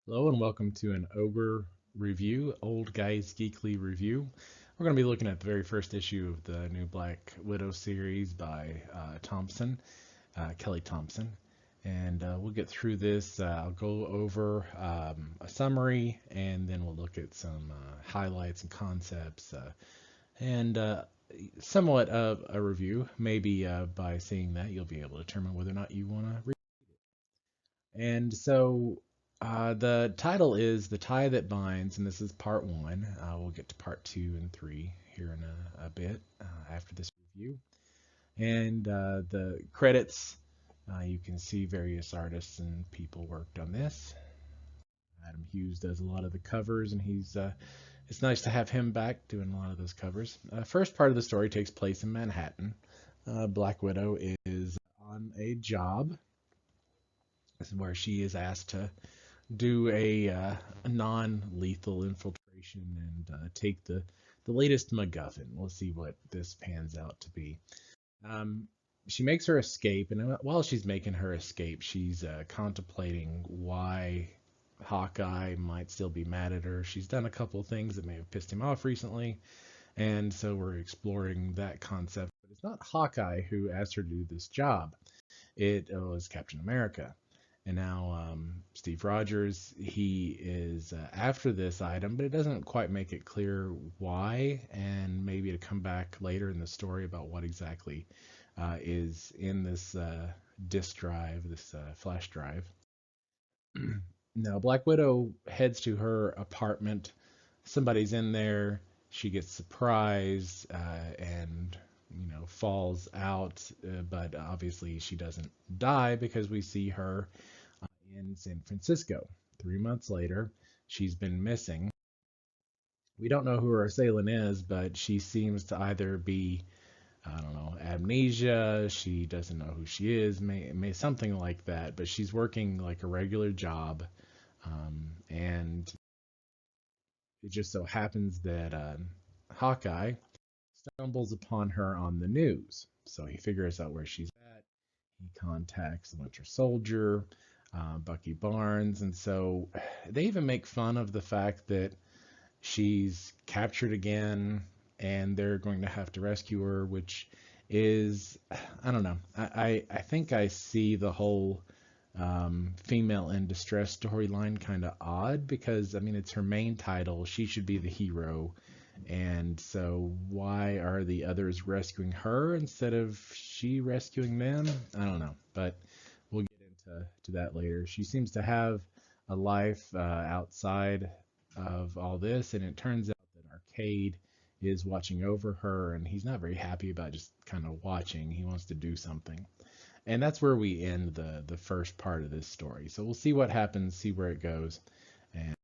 Hello and welcome to an Ogre review, Old Guys Geekly review. We're going to be looking at the very first issue of the new Black Widow series by Kelly Thomson. And we'll get through this. I'll go over a summary and then we'll look at some highlights and concepts and somewhat of a review. Maybe by seeing that, you'll be able to determine whether or not you want to read. And so the title is The Tie That Binds, and this is part one. We'll get to part two and three here in a bit after this review. And the credits, you can see various artists and people worked on this. Adam Hughes does a lot of the covers, and it's nice to have him back doing a lot of those covers. First part of the story takes place in Manhattan. Black Widow is on a job where she is asked to do a non-lethal infiltration and take the latest MacGuffin. We'll see what this pans out to be. Um, she makes her escape, and while she's making her escape, she's contemplating why Hawkeye might still be mad at her. She's done a couple of things that may have pissed him off recently, and so we're exploring that concept. But it's not Hawkeye who asked her to do this job. It was Captain America. And now Steve Rogers, he is after this item, but it doesn't quite make it clear why, and maybe to come back later in the story about what exactly is in this disk drive, this flash drive. Now, Black Widow heads to her apartment. Somebody's in there. She gets surprised and falls out, but obviously she doesn't die because we see her in San Francisco. 3 months later, she's been missing. We don't know who her assailant is, but she seems to either be, I don't know, amnesia. She doesn't know who she is, may something like that. But she's working like a regular job, and it just so happens that Hawkeye stumbles upon her on the news. So he figures out where she's at. He contacts the Winter Soldier, Bucky Barnes, and so they even make fun of the fact that she's captured again and they're going to have to rescue her, which is, I don't know. I think I see the whole female in distress storyline kind of odd because, I mean, it's her main title. She should be the hero. And so why are the others rescuing her instead of she rescuing them? I don't know, but we'll get into that later. She seems to have a life outside of all this, and it turns out that Arcade is watching over her, and he's not very happy about just kind of watching. He wants to do something. And that's where we end the first part of this story. So we'll see what happens, see where it goes, and